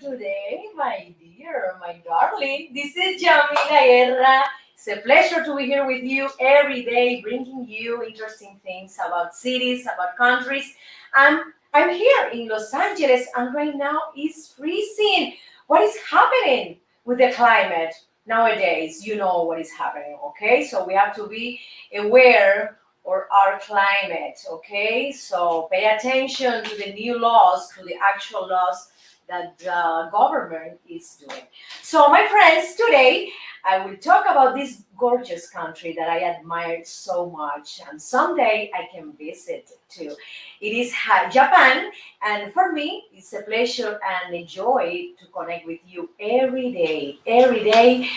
today, my dear, my darling. This is Yamila Guerra. It's a pleasure to be here with you every day, bringing you interesting things about cities, about countries. I'm here in Los Angeles, and right now it's freezing. What is happening with the climate nowadays? You know what is happening, okay? So we have to be aware of our climate, okay? So pay attention to the new laws, to the actual laws that the government is doing. So my friends, today I will talk about this gorgeous country that I admire so much, and someday I can visit too. It is Japan, and for me, it's a pleasure and a joy to connect with you every day,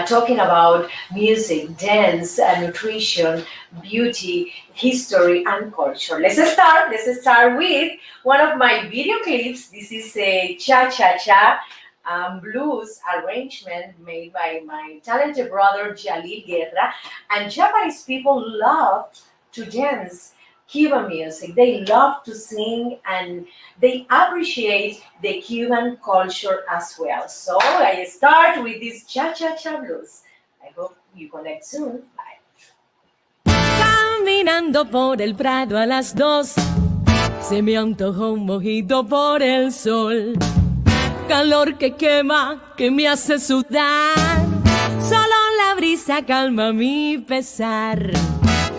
talking about music, dance, nutrition, beauty, history, and culture. Let's start. Let's start with one of my video clips. This is a cha-cha-cha blues arrangement made by my talented brother Yamila Guerra. And Japanese people love to dance Cuban music. They love to sing and they appreciate the Cuban culture as well. So I start with this cha-cha-cha blues. I hope you connect soon. Bye. Caminando por el Prado a las 2, se me antojó un mojito por el sol. Calor que quema, que me hace sudar. Solo la brisa calma mi pesar.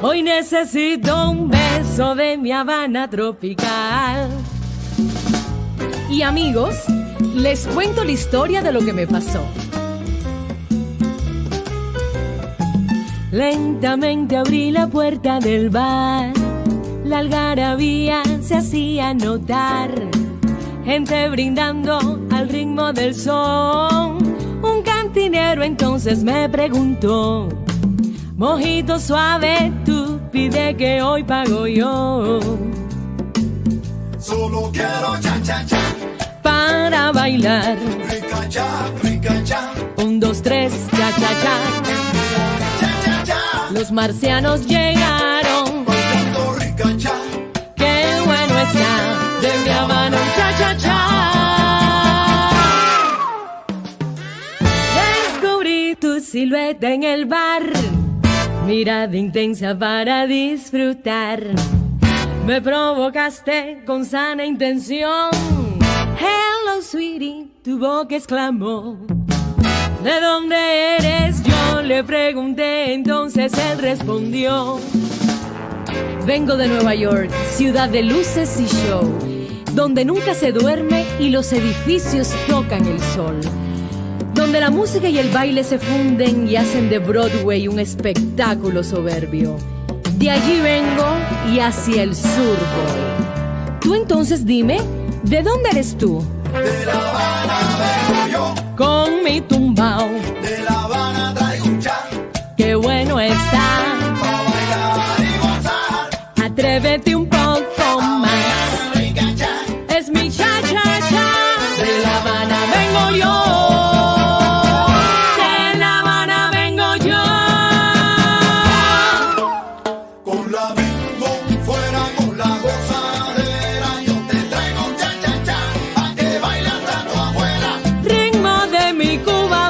Hoy necesito un beso de mi Habana tropical. Y amigos, les cuento la historia de lo que me pasó. Lentamente abrí la puerta del bar. La algarabía se hacía notar. Gente brindando al ritmo del son. Un cantinero entonces me preguntó: mojito suave, tú pide que hoy pago yo. Solo quiero cha-cha-cha para bailar. Rica-cha. 1, 2, 3, cha-cha-cha. Cha-cha-cha. Los marcianos llegaron. Bailando rica-cha. Qué bueno está de mi Habana un cha-cha-cha. Descubrí tu silueta en el bar. Mirada intensa para disfrutar. Me provocaste con sana intención. Hello, sweetie, tu boca exclamó. ¿De dónde eres? Yo le pregunté, entonces él respondió: vengo de Nueva York, ciudad de luces y show, donde nunca se duerme y los edificios tocan el sol, donde la música y el baile se funden y hacen de Broadway un espectáculo soberbio. De allí vengo y hacia el sur voy. Tú entonces dime, ¿de dónde eres tú? De La Habana vengo yo. Con mi tumbao. De La Habana traigo un cha. Qué bueno está. Pa' bailar y gozar. Atrévete un poco más. Rica-cha. Es mi cha-cha-cha. De La Habana vengo yo. De La Habana vengo yo. Con la bingo fuera con la gozadera. Yo te traigo un cha-cha-cha. Pa' que bailes tanto afuera. Ritmo de mi Cuba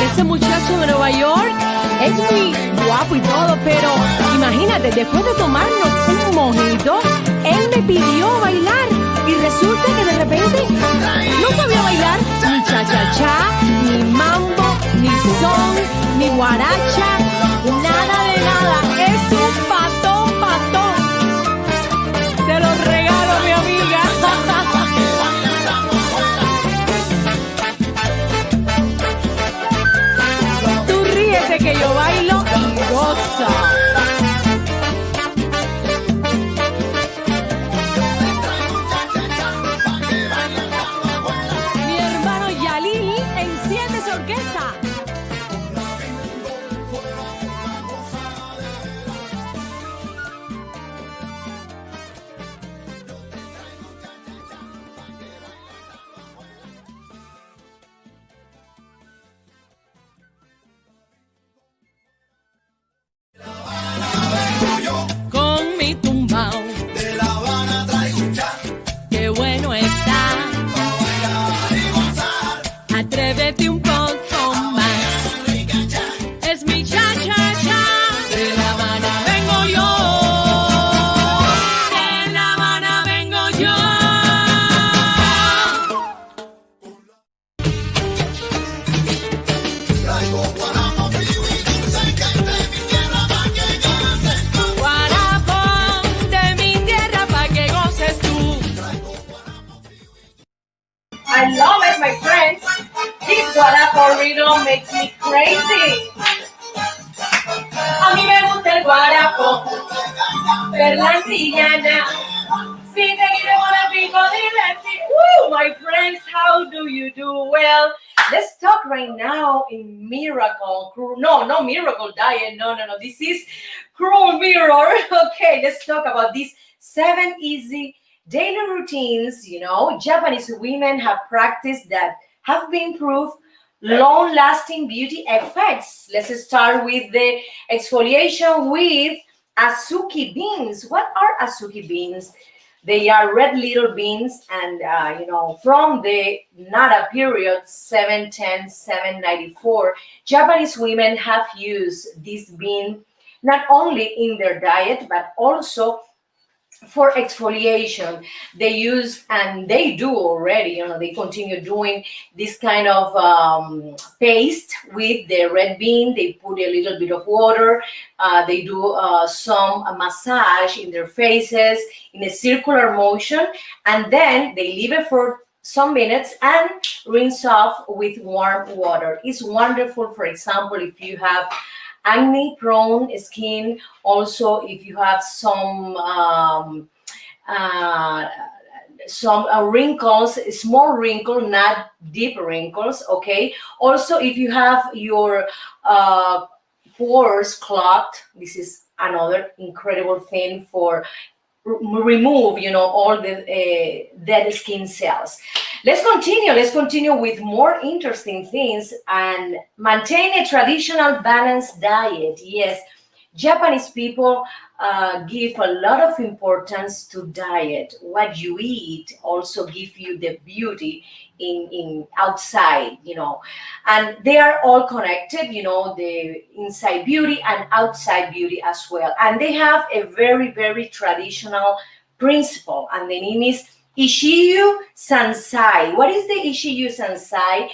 ese muchacho de Nueva York es muy guapo y todo, pero imagínate, después de tomarnos un mojito, él me pidió bailar y resulta que de repente no sabía bailar ni cha-cha-cha, ni mambo, ni son, ni guaracha, nada de nada. Es un patón, patón. Te lo regalo, mi amiga. Tú ríete que yo bailo y goza. Mi hermano Yalil enciende esa orquesta. Con mi tumbao, De La Habana traigo un cha, qué bueno está. pa' bailar y gozar. Atrévete un poco más. Rica cha, Es mi cha-cha-cha. De La Habana vengo yo. De La Habana vengo yo. traigo guarapo frío y dulce que es de mi tierra pa' que gocen tú. Guarapo de mi tierra pa' que goces tú. I love it, my friends. This guarapo rhythm makes me crazy. A mí me gusta el guarapo, per la antillana. Si te quiero con pico divertir. Woo, my friends, how do you do? Well, let's talk right now in miracle. No miracle diet. No. This is cruel mirror. Okay, let's talk about these 7 easy daily routines, Japanese women have practiced that have been proved long-lasting beauty effects. Let's start with the exfoliation with azuki beans. What are azuki beans? They are red little beans, and from the Nara period 710 794, Japanese women have used this bean not only in their diet but also for exfoliation. They use, and they do already, they continue doing this kind of paste with the red bean. They put a little bit of water. They do some massage in their faces in a circular motion, and then they leave it for some minutes and rinse off with warm water. It's wonderful, for example, if you have acne prone skin, also if you have some wrinkles, small wrinkle, not deep wrinkles, okay? Also if you have your pores clogged, this is another incredible thing for remove all the dead skin cells. Let's continue with more interesting things and maintain a traditional balanced diet. Yes, Japanese people give a lot of importance to diet. What you eat also give you the beauty in outside, and they are all connected, the inside beauty and outside beauty as well. And they have a very, very traditional principle, and the name is Ishiyu Sansai. What is the Ishiyu Sansai?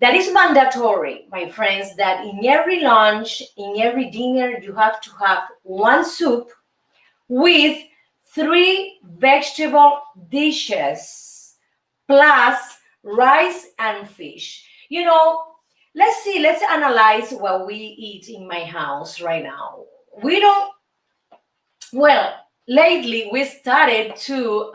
That is mandatory, my friends, that in every lunch, in every dinner, you have to have 1 soup with 3 vegetable dishes plus rice and fish. Let's analyze what we eat in my house right now. Lately, we started to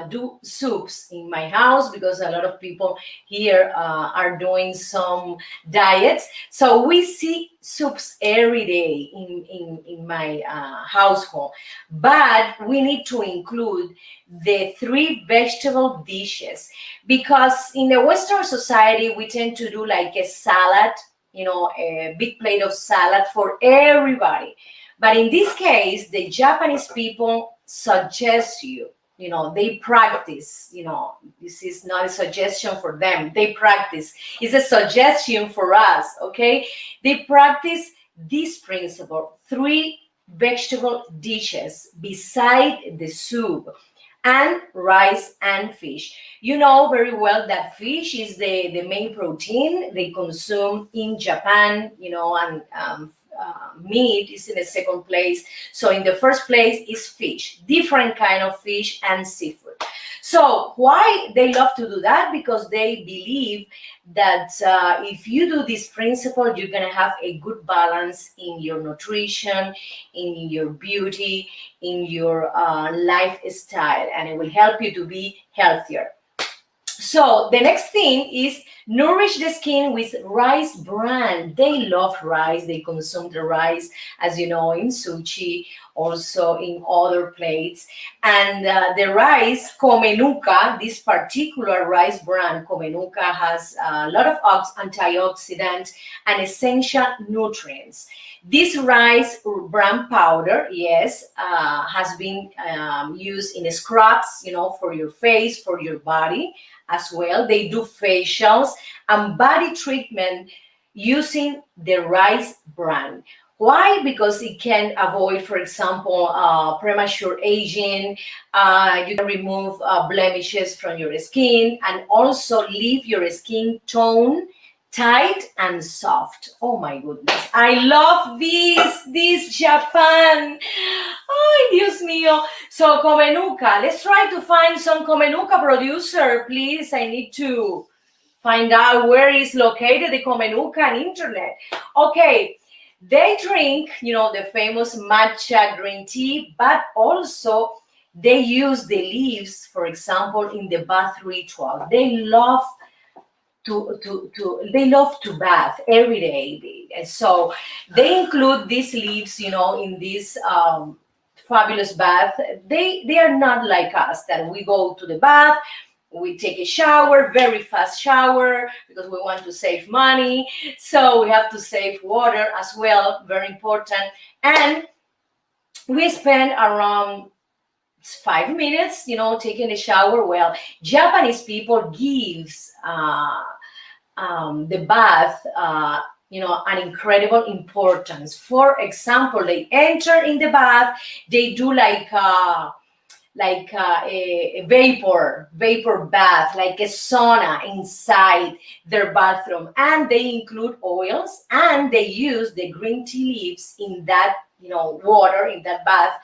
do soups in my house because a lot of people here are doing some diets. So we see soups every day in my household. But we need to include the 3 vegetable dishes because in the Western society, we tend to do like a salad, a big plate of salad for everybody. But in this case, the Japanese people suggest you they practice. This is not a suggestion for them. They practice. It's a suggestion for us, okay? They practice this principle: three vegetable dishes beside the soup, and rice and fish. You know very well that fish is the main protein they consume in Japan, and meat is in the second place. So in the first place is fish, different kind of fish and seafood. So why they love to do that? Because they believe that if you do this principle, you're gonna have a good balance in your nutrition, in your beauty, in your lifestyle, and it will help you to be healthier. So the next thing is nourish the skin with rice bran. They love rice. They consume the rice, as you know, in sushi, also in other plates. And the rice, Comenuca, this particular rice bran, Comenuca, has a lot of antioxidants and essential nutrients. This rice bran powder, yes, has been used in scrubs, for your face, for your body as well. They do facials and body treatment using the rice bran. Why? Because it can avoid, for example, premature aging. You can remove blemishes from your skin and also leave your skin tone tight and soft. Oh my goodness, I love this Japan. Ay, Dios mío. So Comenuca, let's try to find some Comenuca producer, please. I need to find out where is located the Comenuca on internet. Okay, they drink, the famous matcha green tea, but also they use the leaves, for example, in the bath ritual. They love to bath every day, and so they include these leaves, in this fabulous bath. They are not like us, that we go to the bath, we take a shower, very fast shower, because we want to save money. So we have to save water as well, very important. And we spend around 5 minutes, taking a shower. Well, Japanese people gives the bath, an incredible importance. For example, they enter in the bath, they do like a vapor bath, like a sauna inside their bathroom, and they include oils, and they use the green tea leaves in that water, in that bath,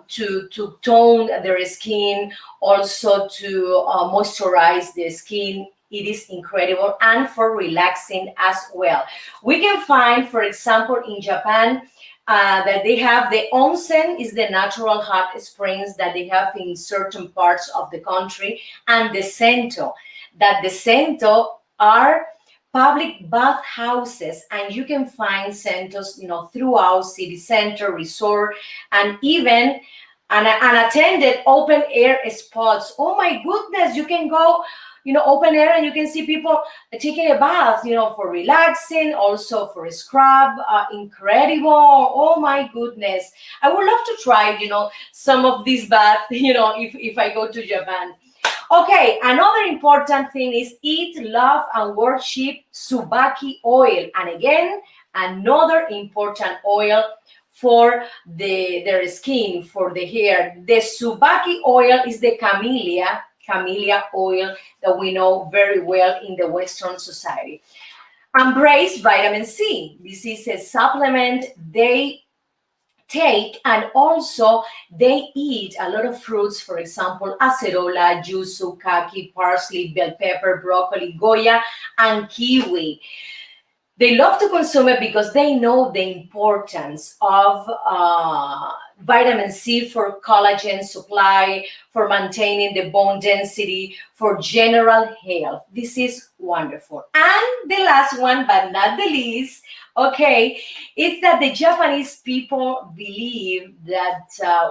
to tone their skin, also to moisturize the skin. It is incredible, and for relaxing as well. We can find, for example, in Japan, that they have the onsen, is the natural hot springs that they have in certain parts of the country, and the sento, that the sento are public bath houses, and you can find sentos, throughout city center, resort, and even unattended open air spots. Oh my goodness, you can go open air, and you can see people taking a bath, for relaxing, also for a scrub. Incredible. Oh my goodness. I would love to try, some of these baths, if I go to Japan. Okay, another important thing is eat, love, and worship Tsubaki oil. And again, another important oil for their skin, for the hair. The Tsubaki oil is the camellia oil that we know very well in the Western society. Embrace vitamin C. This is a supplement they take, and also they eat a lot of fruits, for example, acerola, yuzu, kaki, parsley, bell pepper, broccoli, goya, and kiwi. They love to consume it because they know the importance of vitamin C for collagen supply, for maintaining the bone density, for general health. This is wonderful. And the last one, but not the least, okay, is that the Japanese people believe that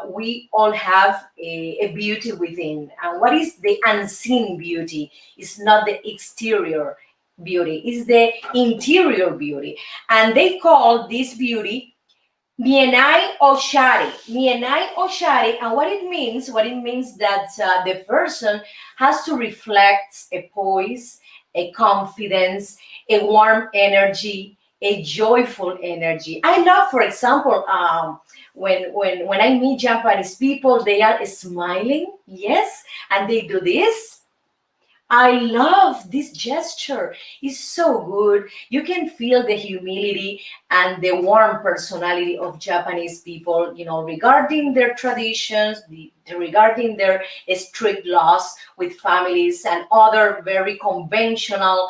we all have a beauty within. And what is the unseen beauty? It's not the exterior beauty, is the interior beauty, and they call this beauty Mienai Oshari. Mienai Oshari. And what it means that the person has to reflect a poise, a confidence, a warm energy, a joyful energy. I love, for example, when I meet Japanese people, they are smiling, yes, and they do this. I love this gesture. It's so good. You can feel the humility and the warm personality of Japanese people, regarding their traditions, regarding their strict laws with families and other very conventional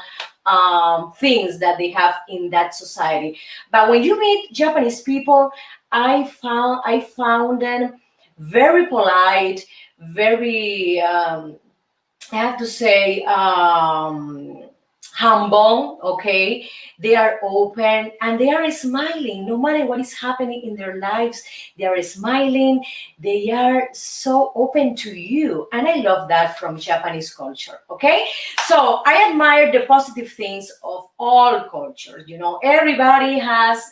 things that they have in that society. But when you meet Japanese people, I found them very polite, very I have to say, humble, okay? They are open and they are smiling no matter what is happening in their lives. They are smiling. They are so open to you. And I love that from Japanese culture, okay? So I admire the positive things of all cultures. Everybody has,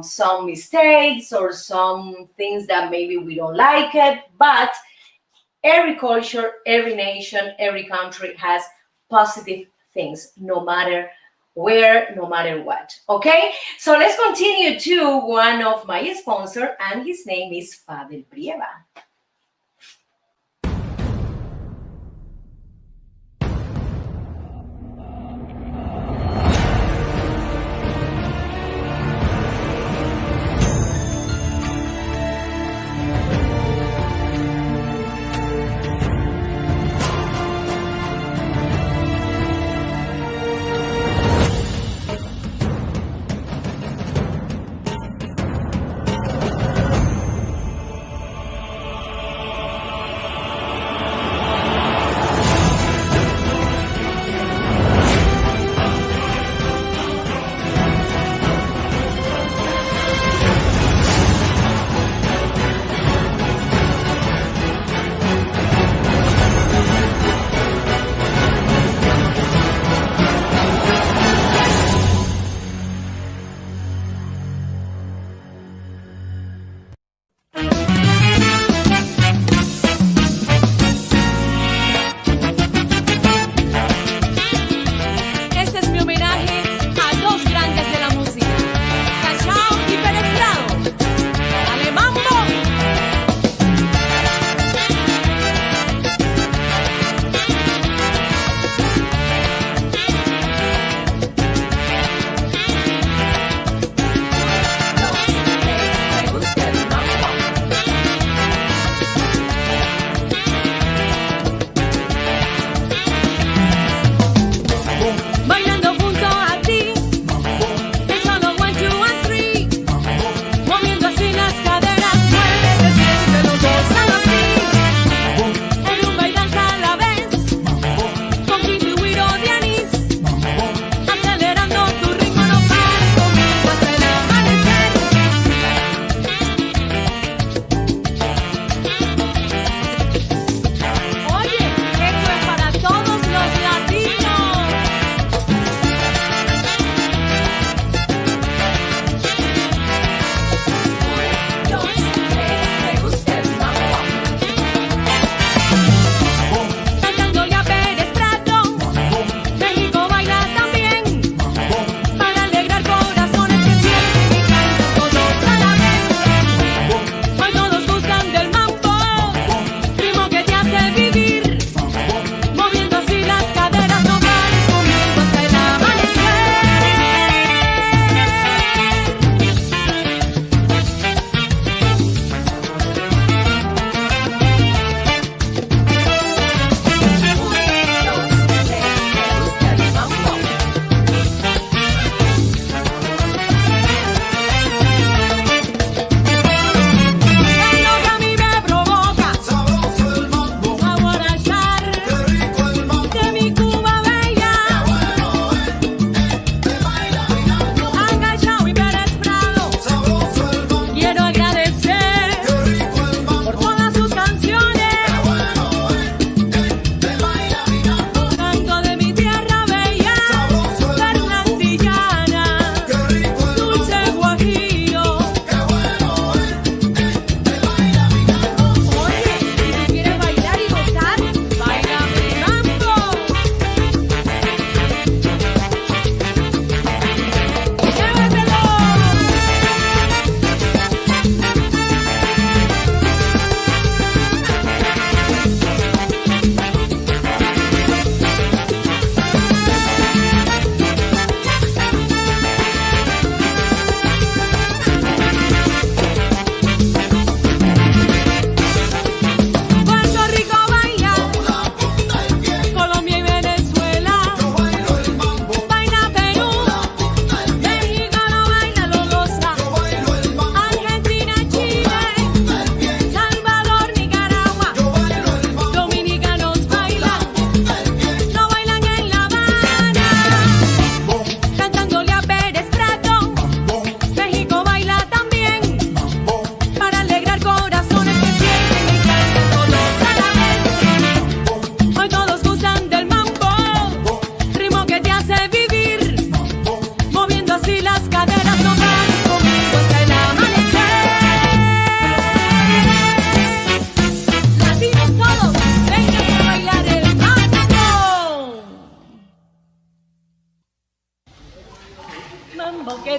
some mistakes or some things that maybe we don't like it, but every culture, every nation, every country has positive things, no matter where, no matter what. Okay, so let's continue to one of my sponsors, and his name is Fabel Brieva.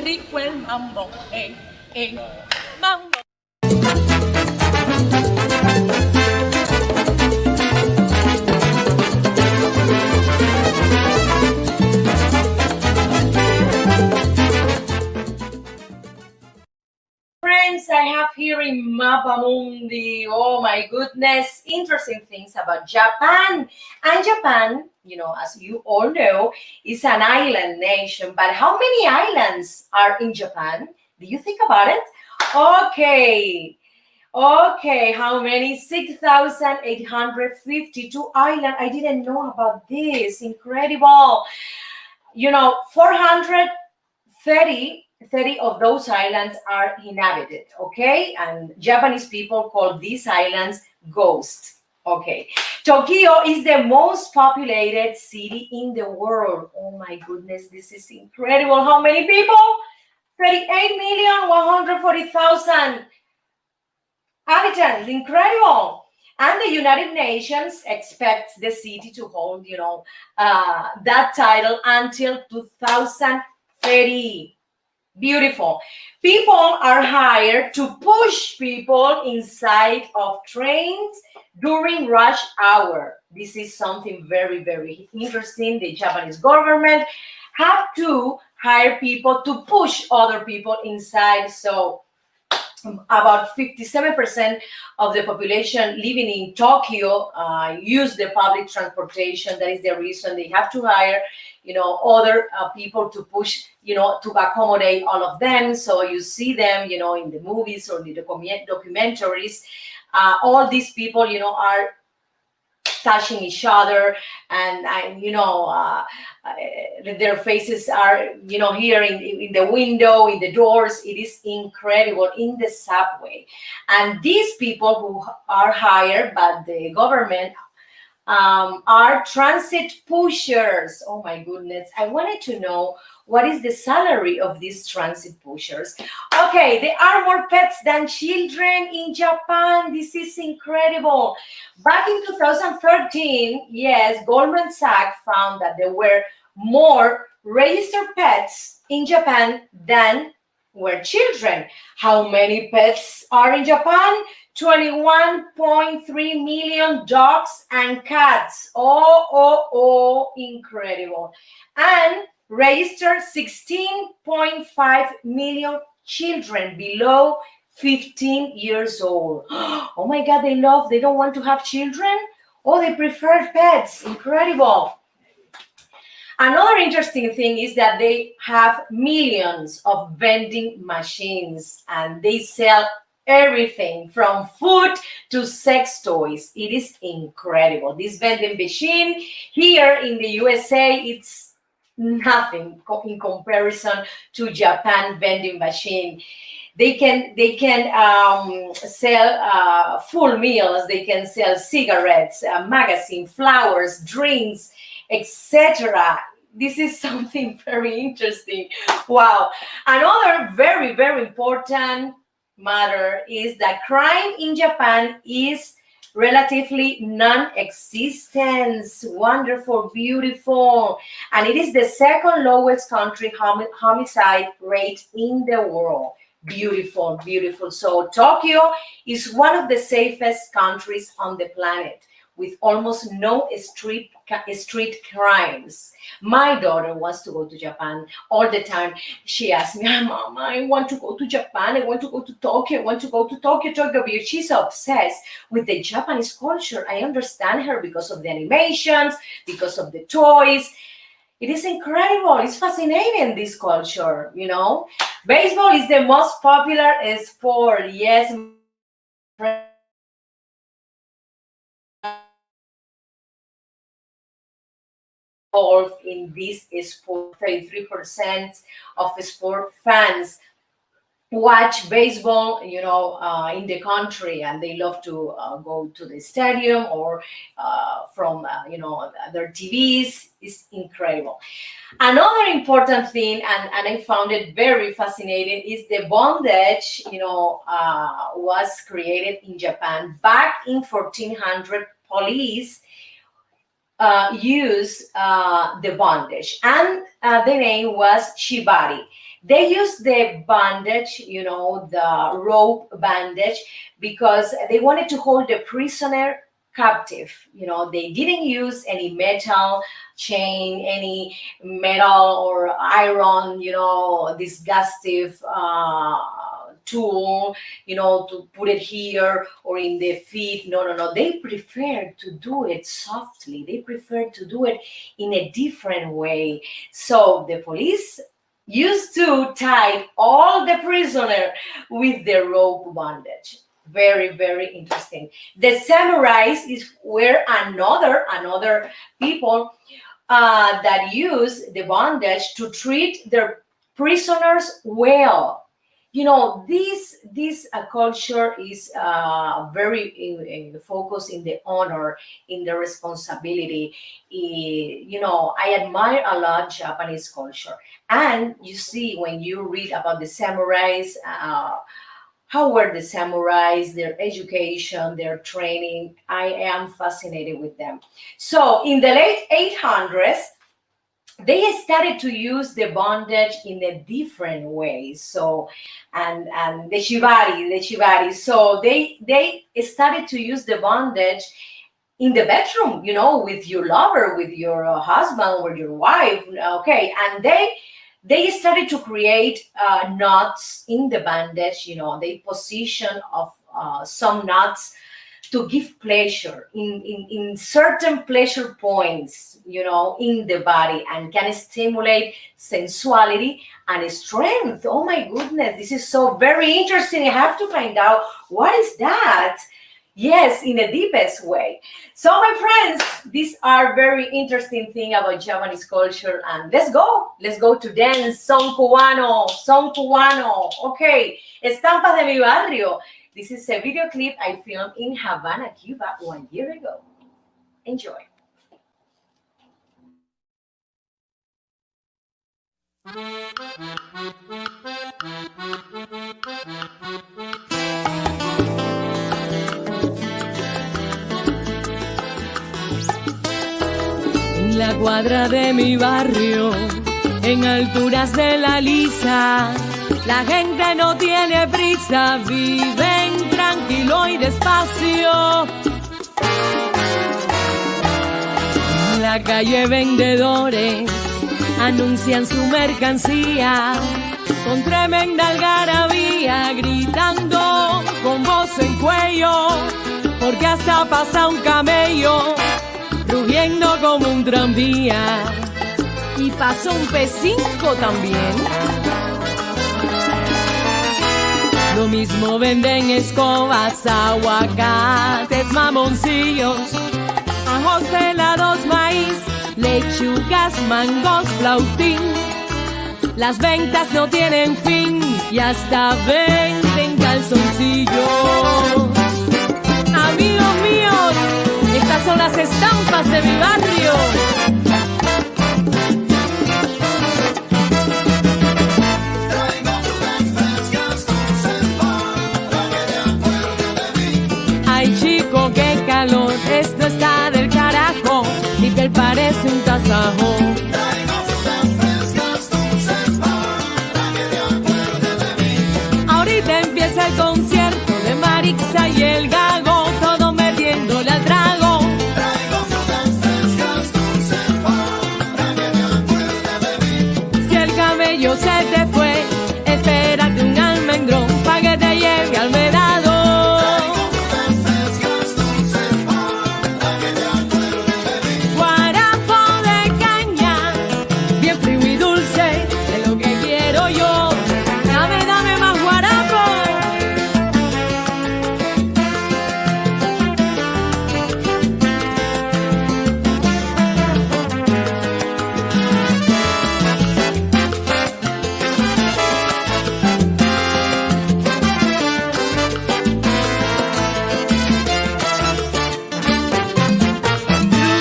rico el mambo, mambo. Friends, I have here in Mapamundi, oh my goodness, interesting things about Japan. And Japan, as you all know, is an island nation. But how many islands are in Japan? Do you think about it? Okay. Okay, how many? 6,852 islands. I didn't know about this. Incredible. 430 of those islands are inhabited, okay? And Japanese people call these islands ghosts, okay? Tokyo is the most populated city in the world. Oh my goodness, this is incredible. How many people? 38,140,000 inhabitants. Incredible. And the United Nations expects the city to hold, that title until 2030. Beautiful. People are hired to push people inside of trains during rush hour. This is something very, very interesting. The Japanese government have to hire people to push other people inside. So about 57% of the population living in Tokyo use the public transportation. That is the reason they have to hire, other people to push, to accommodate all of them. So you see them, in the movies or the documentaries. All these people, are touching each other, and their faces are here in the window, in the doors. It is incredible. In the subway, and these people who are hired by the government are transit pushers. Oh my goodness, I wanted to know what is the salary of these transit pushers. Okay, there are more pets than children in Japan. This is incredible. Back in 2013, yes, Goldman Sachs found that there were more registered pets in Japan than were children. How many pets are in Japan? 21.3 million dogs and cats. Oh, incredible. And registered 16.5 million children below 15 years old. Oh my God, they don't want to have children? Oh, they prefer pets. Incredible. Another interesting thing is that they have millions of vending machines, and they sell everything from food to sex toys. It is incredible. This vending machine here in the USA, it's nothing in comparison to Japan vending machine. They can sell full meals. They can sell cigarettes, magazine, flowers, drinks, etc. This is something very interesting. Wow. Another very, very important matter is that crime in Japan is relatively non-existent. Wonderful, beautiful. And it is the second lowest country homicide rate in the world. Beautiful, beautiful. So Tokyo is one of the safest countries on the planet, with almost no street crimes. My daughter wants to go to Japan all the time. She asks me, Mama, I want to go to Japan. I want to go to Tokyo. I want to go to Tokyo. She's obsessed with the Japanese culture. I understand her because of the animations, because of the toys. It is incredible. It's fascinating, this culture, Baseball is the most popular sport. Yes. Involved in this sport. 33% of sport fans watch baseball, in the country, and they love to go to the stadium or from, their TVs. Is incredible. Another important thing, and I found it very fascinating, is the bondage, was created in Japan back in 1400. Police use the bondage, and the name was shibari. They use the bandage, the rope bandage, because they wanted to hold the prisoner captive. They didn't use any metal chain, any metal or iron, disgustive tool, to put it here or in the feet. No, no, no. They prefer to do it softly. They prefer to do it in a different way. So the police used to tie all the prisoner with the rope bandage. Very, very interesting. The samurais were another people that use the bondage to treat their prisoners well. This culture is very focused in the honor, in the responsibility. I admire a lot Japanese culture. And you see, when you read about the samurais, how were the samurais, their education, their training, I am fascinated with them. So in the late 800s, they started to use the bondage in a different way. So, and the shibari. So they started to use the bondage in the bedroom, with your lover, with your husband, with your wife. Okay, and they started to create knots in the bandage. They position of some knots to give pleasure in certain pleasure points, in the body, and can stimulate sensuality and strength. Oh my goodness, this is so very interesting. I have to find out what is that. Yes, in the deepest way. So my friends, these are very interesting thing about Japanese culture. And let's go to dance. Son cubano. Okay, estampas de mi barrio. This is a video clip I filmed in Havana, Cuba 1 year ago. Enjoy. En la cuadra de mi barrio, en alturas de la Lisa, la gente no tiene prisa, viven tranquilo y despacio. En la calle vendedores anuncian su mercancía con tremenda algarabía, gritando con voz en cuello, porque hasta pasa un camello rugiendo como un tranvía, y pasó un P5 también. Lo mismo venden escobas, aguacates, mamoncillos, ajos pelados, maíz, lechugas, mangos, flautín. Las ventas no tienen fin y hasta venden calzoncillos. Amigos míos, estas son las estampas de mi barrio. Ay chico, qué calor, esto está del carajo, ni que parece un tasajo. Ahorita empieza el concierto de Marixa y el Gago, todo metiéndole al trago. Si el camello se te fue, espérate un almendrón pa' que te lleve al medado. Guarapo de caña, bien frío y dulce, de lo que quiero yo. Dame más guarapo.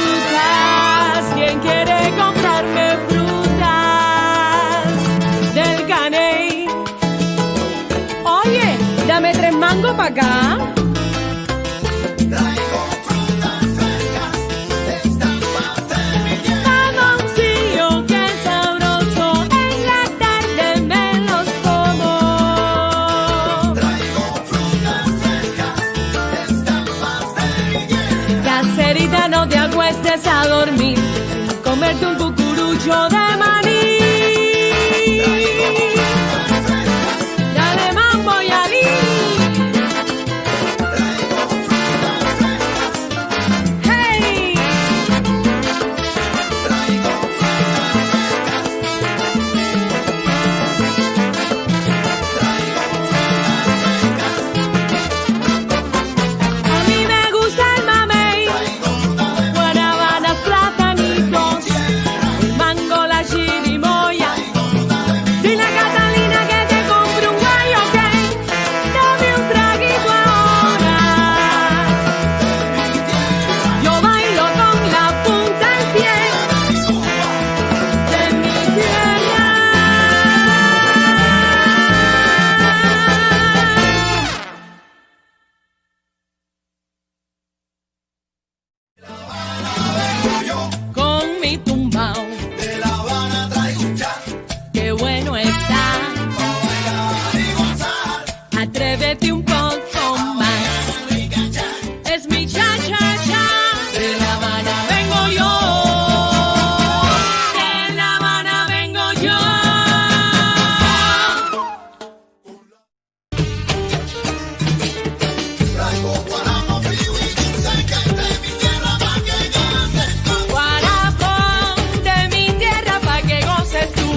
Frutas, ¿quién quiere comprarme frutas del caney? Oye, dame 3 mangos pa' acá. Mamoncillo, qué sabroso, en la tarde me vayas a dormir sin comerte un cucurucho de maní. Dale mambo y alí. Hey. A mí me gusta el mamey, guanábanas, platanitos, el mango, la chirimoya. Dile a Catalina que te compre un gallo, ok. Dame un traguito ahora. Yo bailo con la punta del pie de mi tierra. Con mi tumbao, De La Habana traigo un chat qué bueno está. para bailar y gozar. Atrévete un poco más. Es mi cha-cha-cha. De La Habana vengo yo. De La Habana vengo yo. Traigo guarapo, frío y dulce que es de mi tierra pa' que goces tú. Guarapo de mi tierra pa' que goces tú.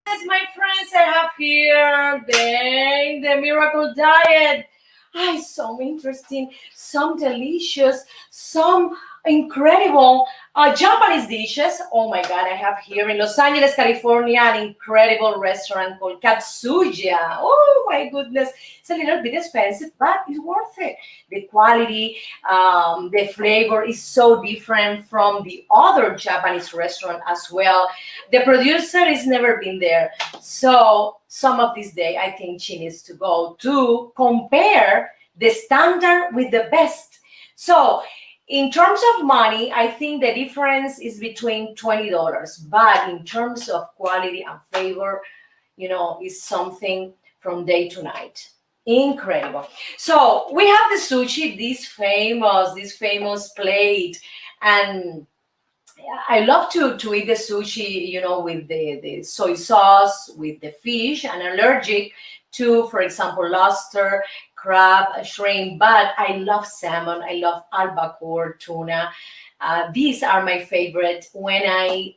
Yes, my friends, I have here the miracle diet. Ah, so interesting, some delicious, some incredible Japanese dishes. Oh my God, I have here in Los Angeles, California, an incredible restaurant called Katsuya. Oh my goodness, it's a little bit expensive, but it's worth it. The quality, the flavor is so different from the other Japanese restaurant as well. The producer has never been there, so some of this day I think she needs to go to compare the standard with the best. So in terms of money, I think the difference is between $20, but in terms of quality and flavor, is something from day to night. Incredible. So we have the sushi, this famous plate, and I love to eat the sushi, with the soy sauce, with the fish. I'm allergic to, for example, lobster, crab, shrimp, but I love salmon. I love albacore, tuna. These are my favorite when I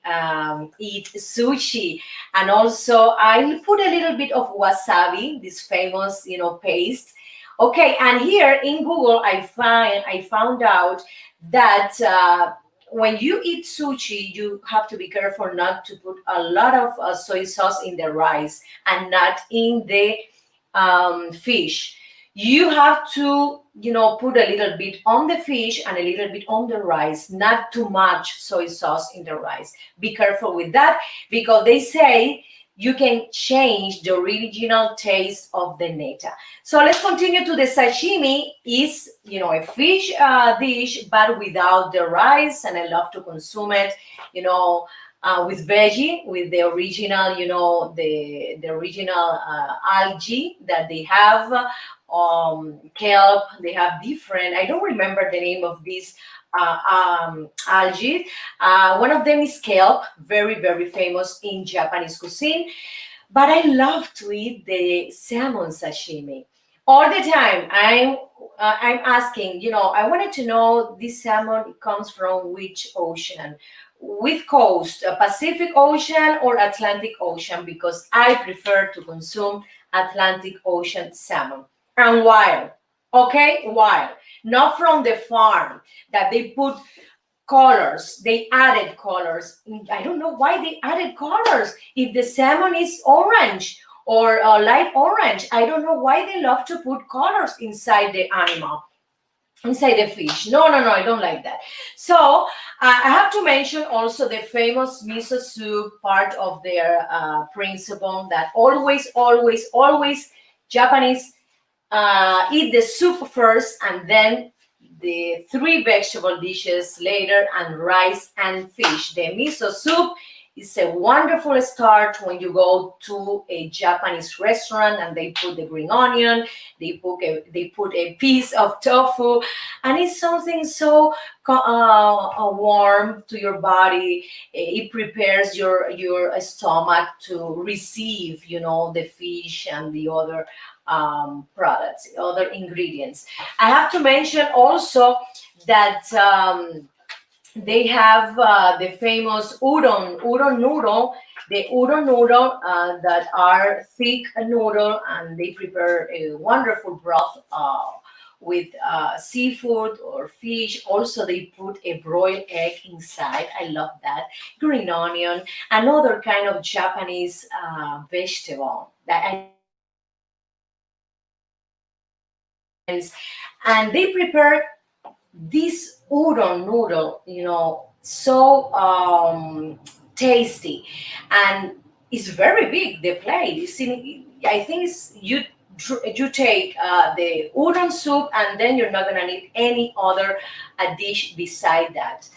eat sushi. And also I put a little bit of wasabi, this famous, paste. Okay, and here in Google, I found out that when you eat sushi, you have to be careful not to put a lot of soy sauce in the rice and not in the fish. You have to, put a little bit on the fish and a little bit on the rice, not too much soy sauce in the rice. Be careful with that because they say you can change the original taste of the neta. So let's continue to the sashimi. Is a fish dish, but without the rice, and I love to consume it, with veggie, with the original, the original algae that they have, kelp. They have different. I don't remember the name of these algae. One of them is kelp, very very famous in Japanese cuisine. But I love to eat the salmon sashimi all the time. I'm asking. I wanted to know this salmon comes from which ocean, with coast, Pacific Ocean or Atlantic Ocean, because I prefer to consume Atlantic Ocean salmon. And wild, okay, wild, not from the farm that they put colors. They added colors. I don't know why they added colors. If the salmon is orange or light orange, I don't know why they love to put colors inside the animal, inside the fish. No, I don't like that. So I have to mention also the famous miso soup, part of their principle that always Japanese eat the soup first and then the 3 vegetable dishes later and rice and fish. The miso soup It's a wonderful start when you go to a Japanese restaurant and they put the green onion, they put a piece of tofu, and it's something so warm to your body. It prepares your stomach to receive, the fish and the other products, other ingredients. I have to mention also that. They have the famous udon noodle, the udon noodle that are thick noodle, and they prepare a wonderful broth with seafood or fish. Also, they put a broiled egg inside. I love that. Green onion, another kind of Japanese vegetable that I love to consume with ingredients, and they prepare this udon noodle, so tasty, and it's very big. The plate is in. I think it's you take the udon soup, and then you're not gonna need any other dish beside that.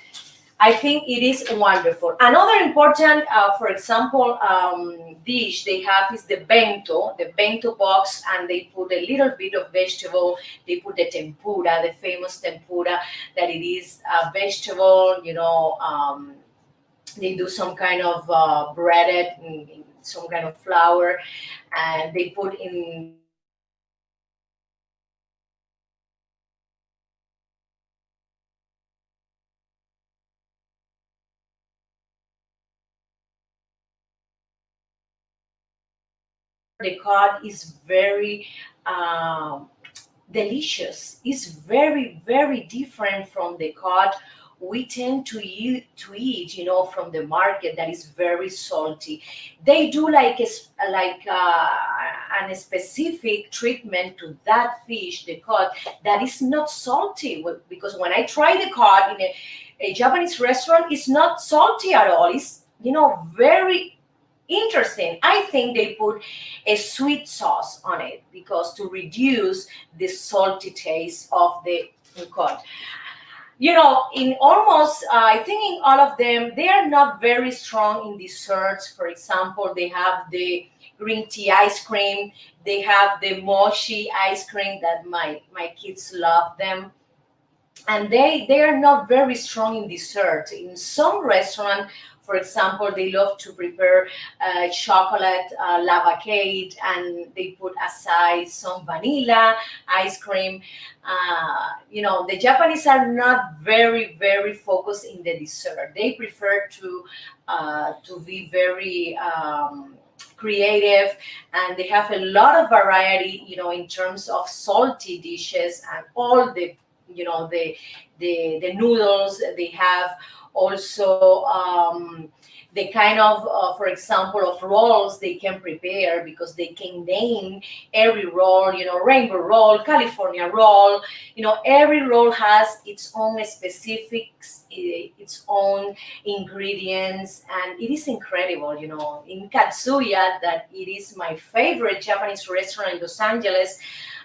I think it is wonderful. Another important, for example, dish they have is the bento box, and they put a little bit of vegetable. They put the tempura, the famous tempura, that it is a vegetable. They do some kind of breaded, some kind of flour, and they put in the bento box, the cod is very delicious. It's very, very different from the cod we tend to eat, from the market, that is very salty. They do like a specific treatment to that fish, the cod, that is not salty. Because when I try the cod in a Japanese restaurant, it's not salty at all. It's very interesting. I think they put a sweet sauce on it because to reduce the salty taste of the cod. In almost, I think in all of them, they are not very strong in desserts. For example, they have the green tea ice cream. They have the mochi ice cream that my kids love them, and they are not very strong in dessert. In some restaurant, for example, they love to prepare chocolate lava cake, and they put aside some vanilla ice cream. The Japanese are not very very focused in the dessert. They prefer to be very creative, and they have a lot of variety, in terms of salty dishes, and all the noodles they have. Also, the kind of, for example, of rolls they can prepare, because they can name every roll, rainbow roll, California roll. Every roll has its own specifics, its own ingredients, and it is incredible. In Katsuya, that it is my favorite Japanese restaurant in Los Angeles.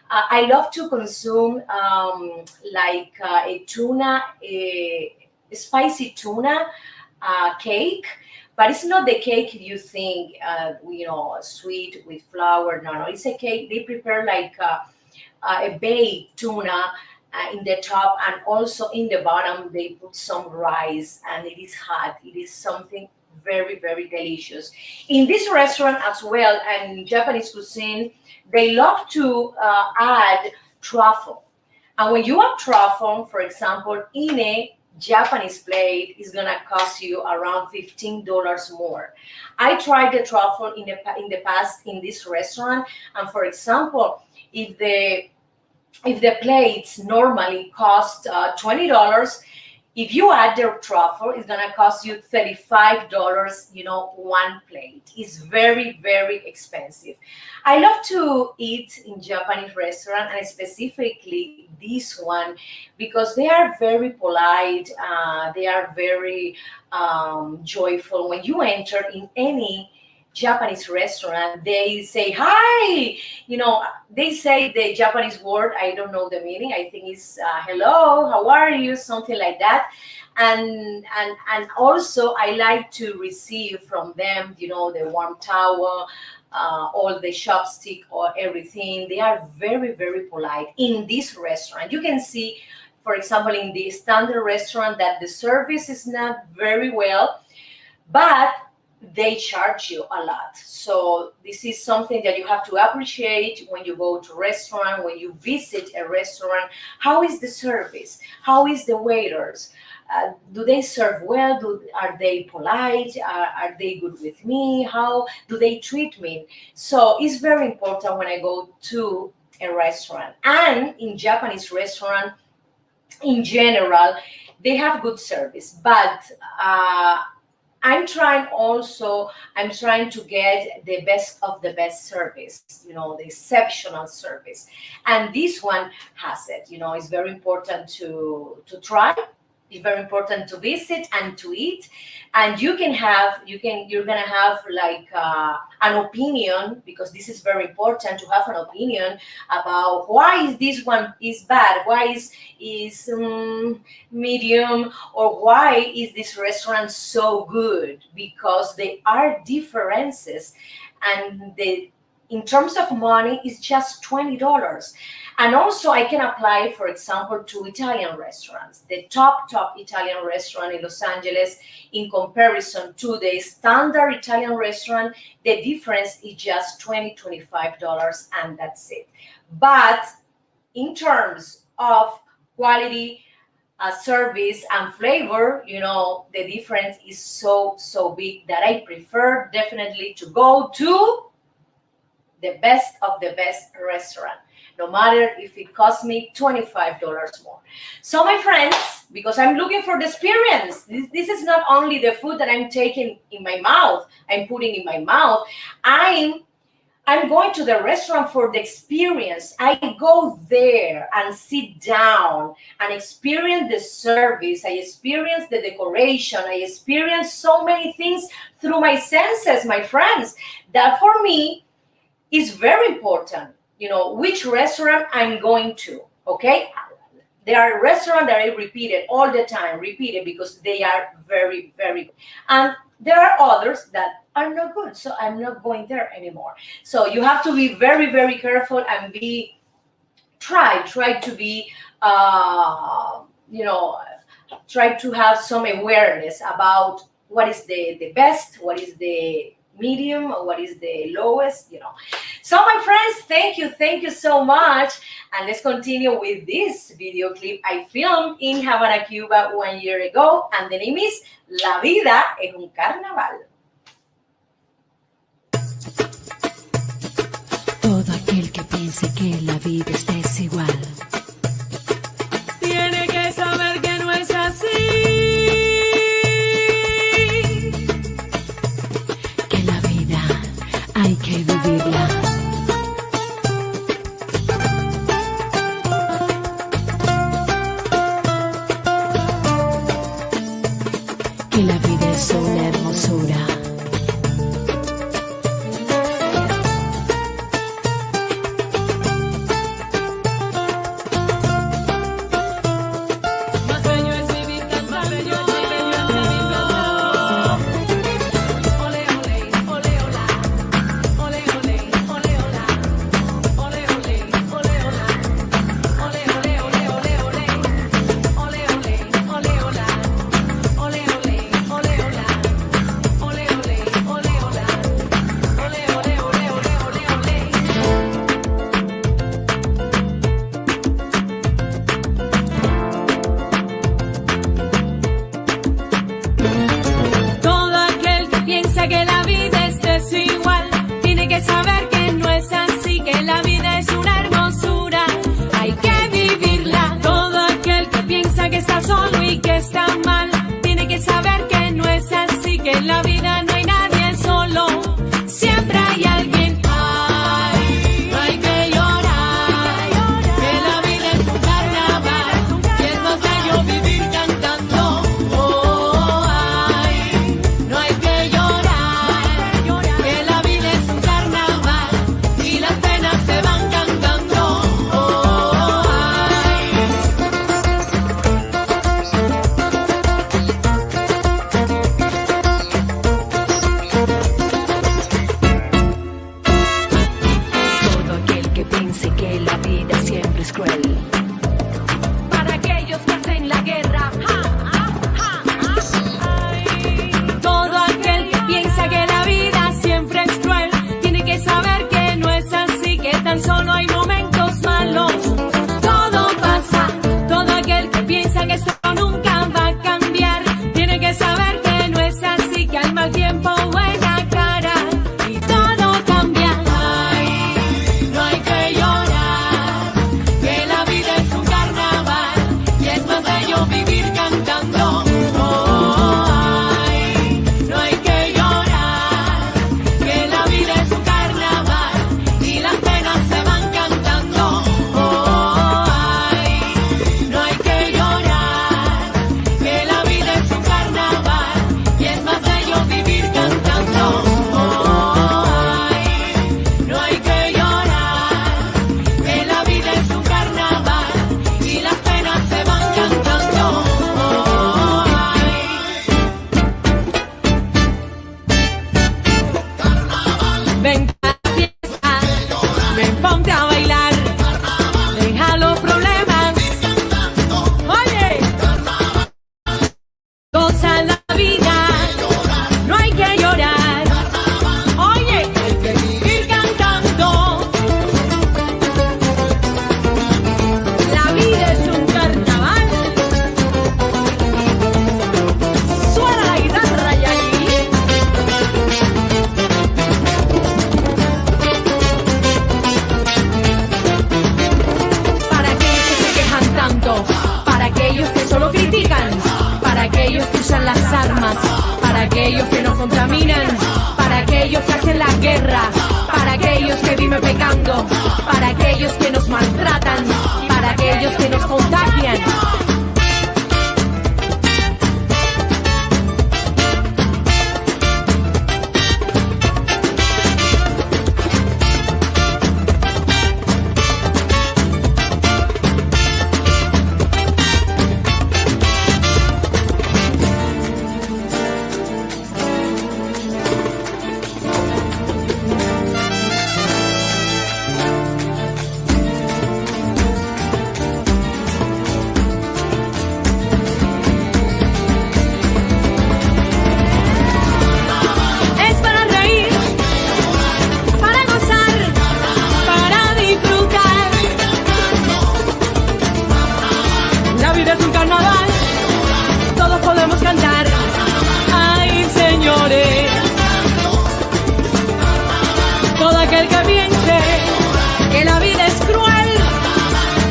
I love to consume a tuna, a spicy tuna cake, but it's not the cake you think, sweet with flour. No, no, it's a cake they prepare like a baked tuna. In the top, and also in the bottom they put some rice, and it is hot. It is something very very delicious. In this restaurant as well, and Japanese cuisine, they love to add truffle. And when you have truffle, for example, in a Japanese plate, is gonna cost you around $15 more. I tried the truffle in the past in this restaurant, and for example, if the plates normally cost $20, if you add the truffle, it's gonna cost you $35. One plate. It's very very expensive. I love to eat in Japanese restaurant, and specifically this one, because they are very polite. They are very joyful. When you enter in any Japanese restaurant, they say hi. They say the Japanese word. I don't know the meaning. I think it's hello, how are you, something like that. And also I like to receive from them, you know, the warm towel, all the chopstick or everything. They are very, very polite in this restaurant. You can see, for example, in the standard restaurant that the service is not very well, but they charge you a lot. So this is something that you have to appreciate when you go to a restaurant, when you visit a restaurant. How is the service? How is the waiters? Do they serve well? Are they polite? Are they good with me? How do they treat me? So it's very important when I go to a restaurant. And in Japanese restaurant, in general, they have good service, but I'm trying to get the best of the best service, you know, the exceptional service. And this one has it, you know. It's very important to try. It's very important to visit and to eat. And you're gonna have like an opinion, because this is very important to have an opinion about why is this one is bad, why is medium, or why is this restaurant so good, because there are differences. And in terms of money, it's just $20. And also I can apply, for example, to Italian restaurants. The top Italian restaurant in Los Angeles, in comparison to the standard Italian restaurant, the difference is just $25, and that's it. But in terms of quality, service, and flavor, you know, the difference is so big that I prefer definitely to go to the best of the best restaurant, no matter if it costs me $25 more. So my friends, because I'm looking for the experience, this is not only the food that I'm taking in my mouth, I'm putting in my mouth, I'm going to the restaurant for the experience. I go there and sit down and experience the service. I experience the decoration. I experience so many things through my senses, my friends. That for me is very important, you know, which restaurant I'm going to, okay? There are restaurants that I repeated all the time, because they are very, very good. And there are others that are not good, so I'm not going there anymore. So you have to be very, very careful and try to be, try to have some awareness about what is the best, what is the medium, or what is the lowest, you know. So my friends, thank you so much. And let's continue with this video clip I filmed in Havana, Cuba 1 year ago. And the name is La vida es un carnaval. Todo aquel que piense que la vida es desigual tiene que saber que no es así. Que la vida hay que vivirla. Que la vida es una hermosura. Ole, ole, ole, aquel que piense que la vida es cruel,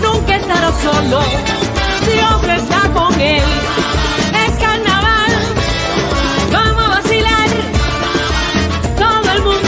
nunca estará solo, Dios está con él. Es carnaval, vamos a vacilar, todo el mundo.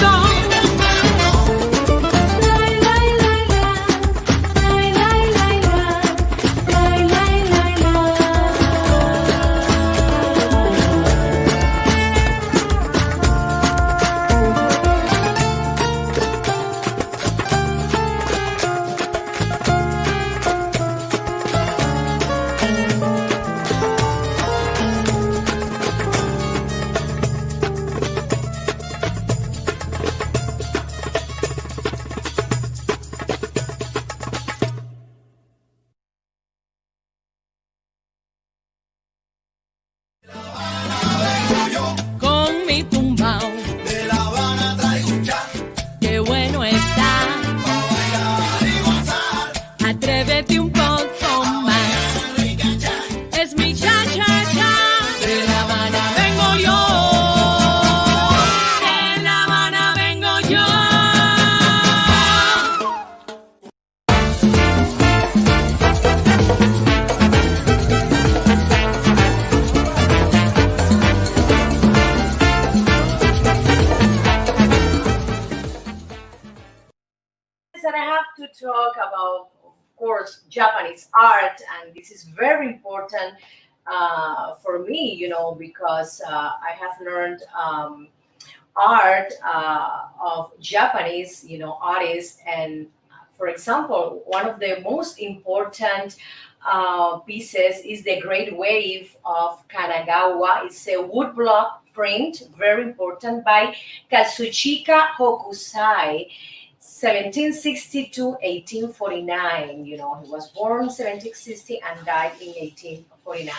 Con mi tumbao, De La Habana traigo un chat qué bueno está. para bailar y gozar. Atrévete un poco más. Rica chat. Es mi cha-cha-cha. De La Habana vengo yo. De La Habana vengo yo. And I have to talk about, of course, Japanese art, and this is very important for me, because I have learned art of Japanese, artists. And for example, one of the most important pieces is the Great Wave of Kanagawa. It's a woodblock print, very important, by Katsuchika Hokusai. 1760 to 1849. He was born 1760 and died in 1849.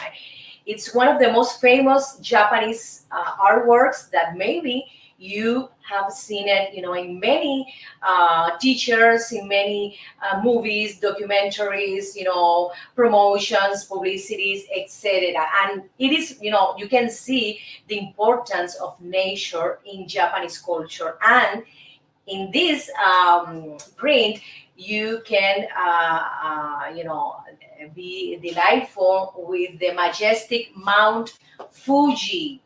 It's one of the most famous Japanese artworks that maybe you have seen it, in many teachers, in many movies, documentaries, promotions, publicities, etc. And it is, you can see the importance of nature in Japanese culture. And in this print, you can, be delightful with the majestic Mount Fuji.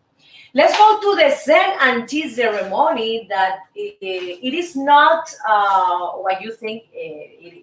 Let's go to the Zen and tea ceremony. That it is not what you think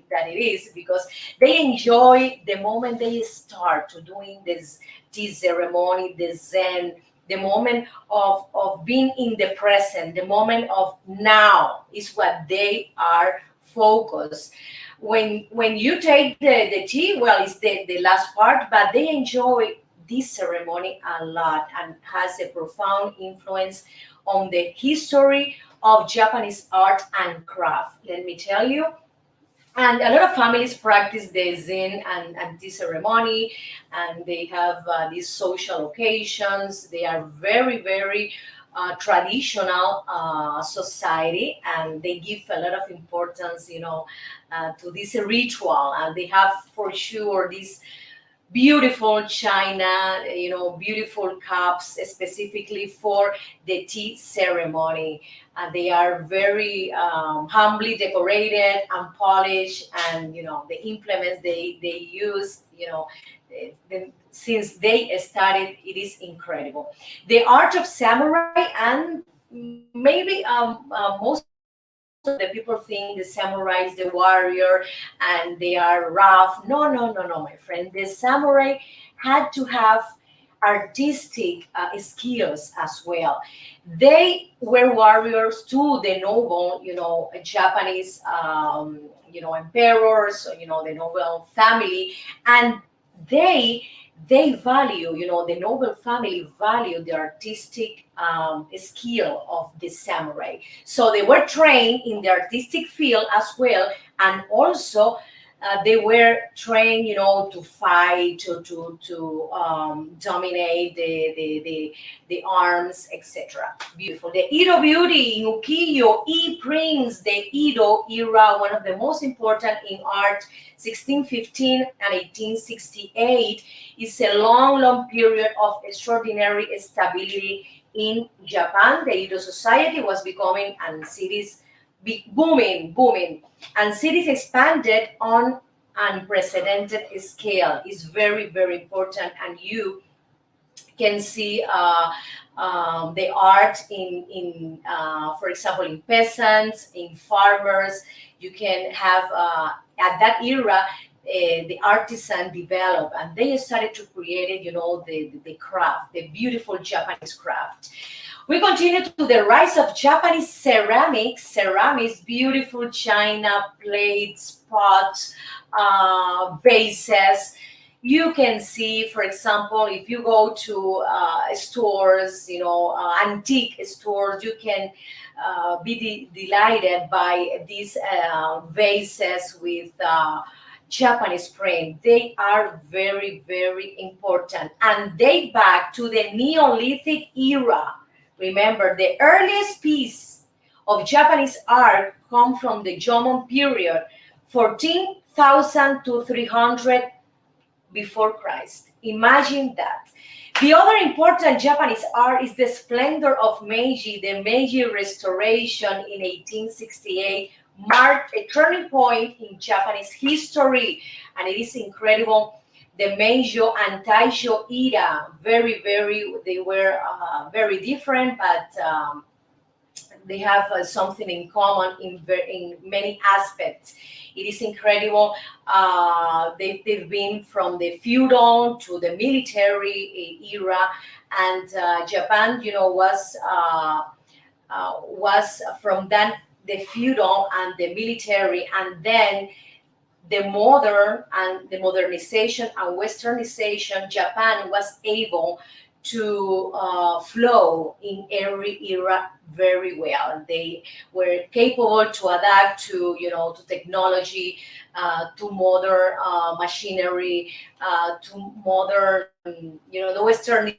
that it is, because they enjoy the moment they start to doing this tea ceremony, the Zen, the moment of being in the present, the moment of now is what they are focused. When you take the tea, well, it's the last part, but they enjoy this ceremony a lot and has a profound influence on the history of Japanese art and craft. Let me tell you. And a lot of families practice the Zen and tea ceremony, and they have these social occasions. They are very, very traditional society, and they give a lot of importance, to this ritual. And they have for sure this beautiful china, beautiful cups specifically for the tea ceremony. They are very humbly decorated and polished, and the implements they use, since they started, it is incredible. The art of samurai, and maybe most of the people think the samurai is the warrior and they are rough. No, no, no, no, my friend. The samurai had to have artistic skills as well. They were warriors to the noble, Japanese, emperors, the noble family, and they they value, the noble family value the artistic skill of the samurai. So they were trained in the artistic field as well, and also they were trained, to fight, to dominate the arms, etc. Beautiful. The Edo beauty in ukiyo, e-prints, the Edo era, one of the most important in art, 1615 and 1868, is a long, long period of extraordinary stability in Japan. The Edo society was becoming, and cities booming, booming, and cities expanded on unprecedented scale. Is very, very important, and you can see the art in for example, in peasants, in farmers. You can have at that era. The artisan developed and they started to create it, the craft, the beautiful Japanese craft. We continue to the rise of Japanese ceramics, beautiful china, plates, pots, vases. You can see, for example, if you go to stores, antique stores, you can be delighted by these vases with Japanese print. They are very, very important and date back to the Neolithic era. Remember, the earliest piece of Japanese art come from the Jomon period, 14,000 to 300 before Christ. Imagine that. The other important Japanese art is the splendor of Meiji. The Meiji Restoration in 1868 marked a turning point in Japanese history, and it is incredible. The Meiji and Taisho era, they were very different, but they have something in common in many aspects. It is incredible. They've been from the feudal to the military era, and Japan, was from that the feudal and the military, and then the modernization and westernization. Japan was able to flow in every era very well. They were capable to adapt to to technology, to modern machinery, to modern the westernization.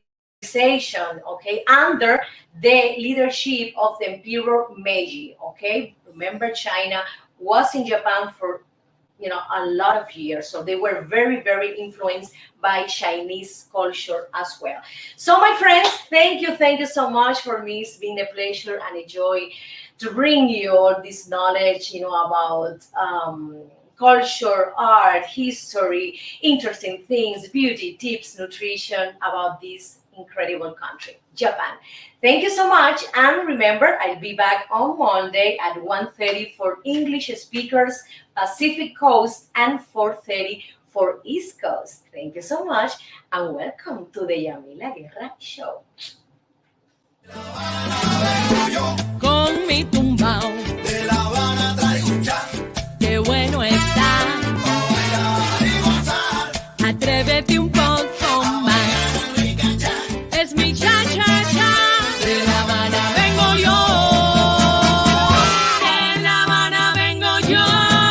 Okay, under the leadership of the Emperor Meiji. Okay, remember China was in Japan for a lot of years, so they were very, very influenced by Chinese culture as well. So my friends, thank you so much. For me, it's been a pleasure and a joy to bring you all this knowledge about culture, art, history, interesting things, beauty tips, nutrition about this incredible country, Japan. Thank you so much, and remember, I'll be back on Monday at 1:30 for English speakers, Pacific Coast, and 4:30 for East Coast. Thank you so much, and welcome to the Yamila Guerra Show. Con mi tumbao, De La Habana traigo un cha, qué bueno está. pa' bailar y gozar. Atrévete